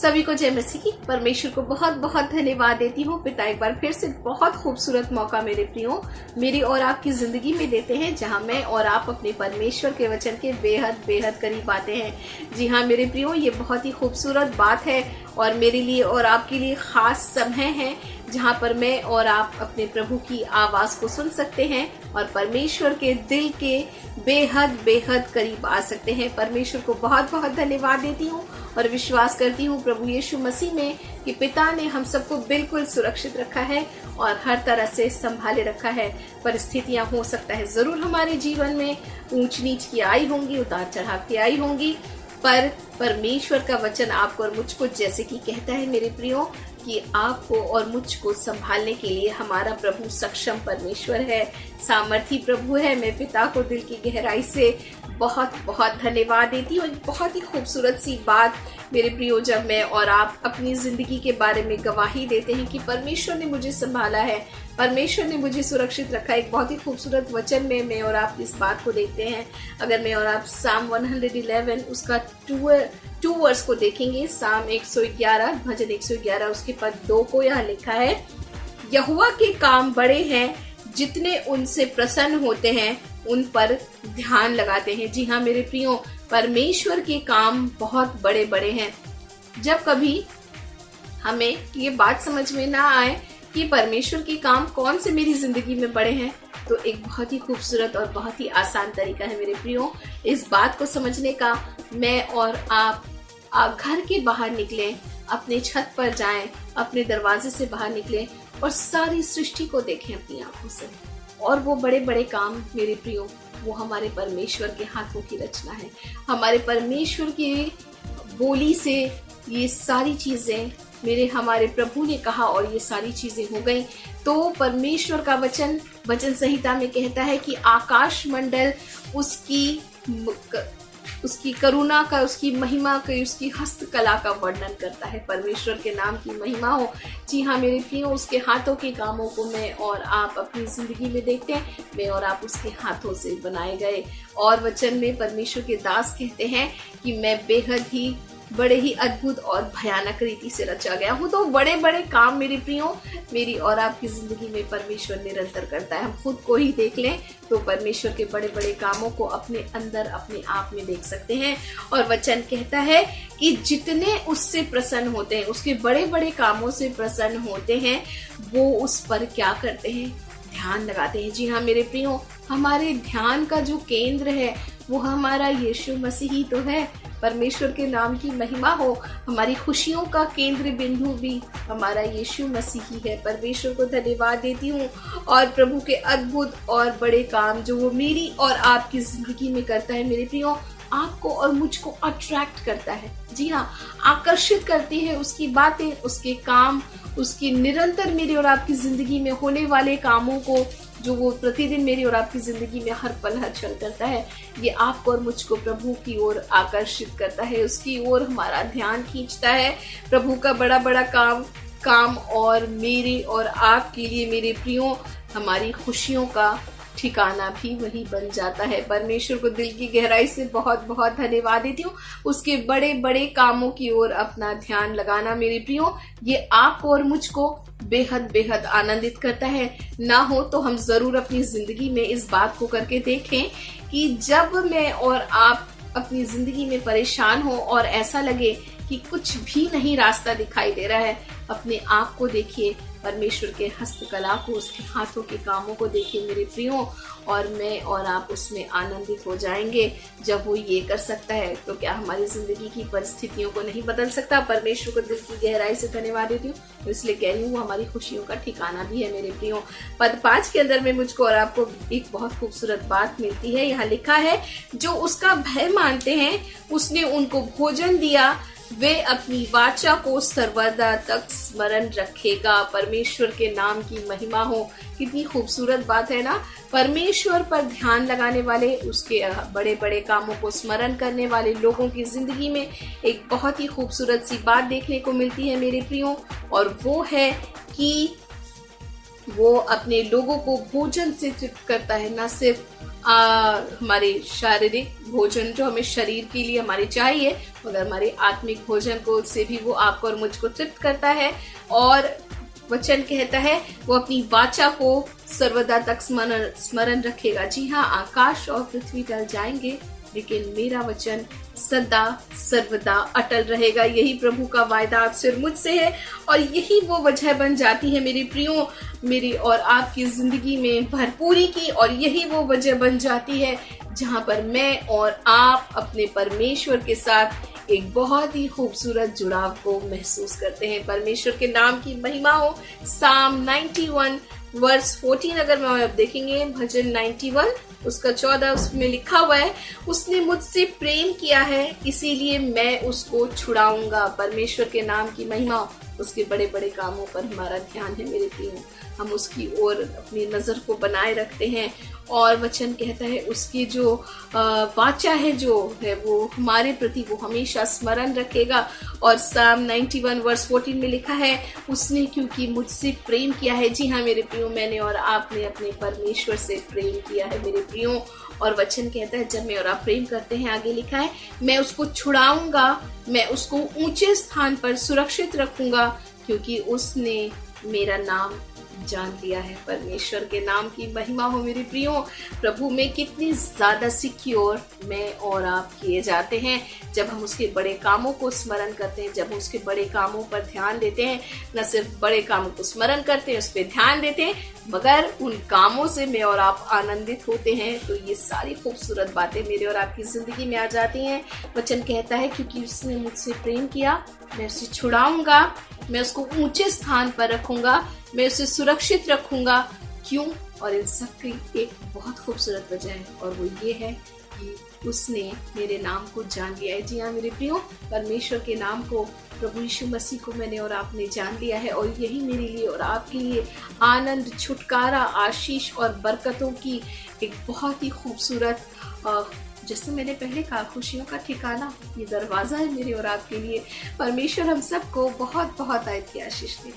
सभी को जय मसीह की। परमेश्वर को बहुत बहुत धन्यवाद देती हूँ। पिता एक बार फिर से बहुत खूबसूरत मौका मेरे प्रियो मेरी और आपकी जिंदगी में देते हैं, जहाँ मैं और आप अपने परमेश्वर के वचन के बेहद बेहद करीब आते हैं। जी हाँ मेरे प्रियो, ये बहुत ही खूबसूरत बात है और मेरे लिए और आपके लिए खास समय है, जहाँ पर मैं और आप अपने प्रभु की आवाज को सुन सकते हैं और परमेश्वर के दिल के बेहद बेहद करीब आ सकते हैं। परमेश्वर को बहुत बहुत धन्यवाद देती हूँ और विश्वास करती हूँ प्रभु यीशु मसीह में कि पिता ने हम सबको बिल्कुल सुरक्षित रखा है और हर तरह से संभाले रखा है। परिस्थितियां हो सकता है जरूर हमारे जीवन में ऊंच नीच की आई होंगी, उतार चढ़ाव की आई होंगी, पर परमेश्वर का वचन आपको और मुझको जैसे कि कहता है मेरे प्रियो कि आपको और मुझको संभालने के लिए हमारा प्रभु सक्षम परमेश्वर है, सामर्थी प्रभु है। मैं पिता को दिल की गहराई से बहुत बहुत धन्यवाद देती हूँ। एक बहुत ही खूबसूरत सी बात मेरे प्रियो, जब मैं और आप अपनी जिंदगी के बारे में गवाही देते हैं कि परमेश्वर ने मुझे संभाला है, परमेश्वर ने मुझे सुरक्षित रखा। एक बहुत ही खूबसूरत वचन में मैं और आप इस बात को देखते हैं। अगर मैं और आप साम 111 उसका 2 वर्स को देखेंगे, साम 111 भजन 111 उसके पद 2 को यहाँ लिखा है, यहोवा के काम बड़े हैं, जितने उनसे प्रसन्न होते हैं उन पर ध्यान लगाते हैं। जी हाँ मेरे प्रियो, परमेश्वर के काम बहुत बड़े बड़े हैं। जब कभी हमें ये बात समझ में ना आए कि परमेश्वर के काम कौन से मेरी जिंदगी में बड़े हैं, तो एक बहुत ही खूबसूरत और बहुत ही आसान तरीका है मेरे प्रियो इस बात को समझने का। मैं और आप घर के बाहर निकलें, अपने छत पर जाएं, अपने दरवाजे से बाहर निकलें और सारी सृष्टि को देखें अपनी आंखों से। और वो बड़े बड़े काम मेरे प्रियो, वो हमारे परमेश्वर के हाथों की रचना है। हमारे परमेश्वर की बोली से ये सारी चीजें हमारे प्रभु ने कहा और ये सारी चीजें हो गई। तो परमेश्वर का वचन संहिता में कहता है कि आकाश मंडल उसकी करुणा का, उसकी महिमा का, उसकी हस्तकला का वर्णन करता है। परमेश्वर के नाम की महिमा हो। जी हाँ मेरे प्रियो, उसके हाथों के कामों को मैं और आप अपनी जिंदगी में देखते हैं। मैं और आप उसके हाथों से बनाए गए। और वचन में परमेश्वर के दास कहते हैं कि मैं बेहद ही बड़े ही अद्भुत और भयानक रीति से रचा गया हूँ। तो बड़े बड़े काम मेरे प्रियो मेरी और आपकी जिंदगी में परमेश्वर निरंतर करता है। हम खुद को ही देख लें तो परमेश्वर के बड़े बड़े कामों को अपने अंदर अपने आप में देख सकते हैं। और वचन कहता है कि जितने उससे प्रसन्न होते हैं, उसके बड़े बड़े कामों से प्रसन्न होते हैं, वो उस पर क्या करते हैं, ध्यान लगाते हैं। जी हाँ मेरे प्रियो, हमारे ध्यान का जो केंद्र है वो हमारा यीशु मसीह ही तो है। परमेश्वर के नाम की महिमा हो। हमारी खुशियों का केंद्र बिंदु भी हमारा यीशु मसीह ही है। परमेश्वर को धन्यवाद देती हूँ और प्रभु के अद्भुत और बड़े काम जो वो मेरी और आपकी जिंदगी में करता है मेरे प्रियो, आपको और मुझको अट्रैक्ट करता है। जी हाँ, आकर्षित करती है उसकी बातें, उसके काम, उसकी निरंतर मेरी और आपकी जिंदगी में होने वाले कामों को, जो वो प्रतिदिन मेरी और आपकी जिंदगी में हर पल हर क्षण करता है। ये आपको और मुझको प्रभु की ओर आकर्षित करता है, उसकी ओर हमारा ध्यान खींचता है। प्रभु का बड़ा बड़ा काम और मेरे और आपके लिए मेरे प्रियो हमारी खुशियों का ठिकाना भी वही बन जाता है। परमेश्वर को दिल की गहराई से बहुत बहुत धन्यवाद देती हूँ। उसके बड़े बड़े कामों की ओर अपना ध्यान लगाना मेरे प्रियो, ये आपको और मुझको बेहद बेहद आनंदित करता है। ना हो तो हम जरूर अपनी जिंदगी में इस बात को करके देखें कि जब मैं और आप अपनी जिंदगी में परेशान हो और ऐसा लगे कि कुछ भी नहीं रास्ता दिखाई दे रहा है, अपने आप को देखिए, परमेश्वर के हस्तकला को, उसके हाथों के कामों को देखिए मेरे प्रियो, और मैं और आप उसमें आनंदित हो जाएंगे। जब वो ये कर सकता है तो क्या हमारी जिंदगी की परिस्थितियों को नहीं बदल सकता। परमेश्वर को दिल की गहराई से धन्यवाद देती हूँ, तो इसलिए कह रही हूँ वो हमारी खुशियों का ठिकाना भी है मेरे प्रियो। पद 5 के अंदर में मुझको और आपको एक बहुत खूबसूरत बात मिलती है। यहाँ लिखा है, जो उसका भय मानते हैं उसने उनको भोजन दिया, वे अपनी वाचा को सर्वदा तक स्मरण रखेगा। परमेश्वर के नाम की महिमा हो। कितनी खूबसूरत बात है ना। परमेश्वर पर ध्यान लगाने वाले, उसके बड़े बड़े कामों को स्मरण करने वाले लोगों की जिंदगी में एक बहुत ही खूबसूरत सी बात देखने को मिलती है मेरे प्रियो, और वो है कि वो अपने लोगों को भोजन से तृप्त करता है। न सिर्फ हमारे शारीरिक भोजन जो हमें शरीर के लिए हमारे चाहिए, मगर हमारे आत्मिक भोजन को से भी वो आपको और मुझको तृप्त करता है। और वचन कहता है वो अपनी वाचा को सर्वदा तक स्मरण रखेगा। जी हाँ, आकाश और पृथ्वी टल जाएंगे, लेकिन मेरा वचन सदा सर्वदा अटल रहेगा। यही प्रभु का वायदा आपसे और मुझसे है, और यही वो वजह बन जाती है मेरे प्रियो, मेरी और आपकी जिंदगी में भरपूरी की। और यही वो वजह बन जाती है जहां पर मैं और आप अपने परमेश्वर के साथ एक बहुत ही खूबसूरत जुड़ाव को महसूस करते हैं। परमेश्वर के नाम की महिमा हो। साम 91 वर्स 14 अगर मैं अब देखेंगे, भजन 91 उसका 14 उसमें लिखा हुआ है, उसने मुझसे प्रेम किया है इसीलिए मैं उसको छुड़ाऊंगा। परमेश्वर के नाम की महिमा। उसके बड़े बड़े कामों पर हमारा ध्यान है मेरे प्रियो, हम उसकी ओर अपनी नजर को बनाए रखते हैं। और वचन कहता है उसकी जो वाचा है जो है वो हमारे प्रति वो हमेशा स्मरण रखेगा। और साम 91 वर्स 14 में लिखा है, उसने क्योंकि मुझसे प्रेम किया है। जी हाँ मेरे प्रियो, मैंने और आपने अपने परमेश्वर से प्रेम किया है मेरे प्रियो। और वचन कहता है जब मैं और आप प्रेम करते हैं, आगे लिखा है, मैं उसको छुड़ाऊंगा, मैं उसको ऊंचे स्थान पर सुरक्षित रखूंगा, क्योंकि उसने मेरा नाम जान लिया है। परमेश्वर के नाम की महिमा हो मेरे प्रियो। प्रभु में कितनी ज्यादा सिक्योर मैं और आप किए जाते हैं जब हम उसके बड़े कामों को स्मरण करते हैं, जब हम उसके बड़े कामों पर ध्यान देते हैं। न सिर्फ बड़े कामों को स्मरण करते हैं, उस पर ध्यान देते हैं, मगर उन कामों से मैं और आप आनंदित होते हैं। तो ये सारी खूबसूरत बातें मेरे और आपकी जिंदगी में आ जाती हैं। वचन कहता है क्योंकि उसने मुझसे प्रेम किया, मैं उसे छुड़ाऊंगा, मैं उसको ऊंचे स्थान पर रखूंगा, मैं उसे सुरक्षित रखूंगा। क्यों? और इन सब की एक बहुत खूबसूरत वजह है, और वो ये है कि उसने मेरे नाम को जान लिया है। जी हाँ मेरे प्रियो, परमेश्वर के नाम को, प्रभु यीशु मसीह को मैंने और आपने जान लिया है, और यही मेरे लिए और आपके लिए आनंद, छुटकारा, आशीष और बरकतों की एक बहुत ही खूबसूरत, जैसे मैंने पहले कहा, खुशियों का ठिकाना, ये दरवाजा है मेरे और आपके लिए। परमेश्वर हम सबको बहुत बहुत आयत की आशीष दे।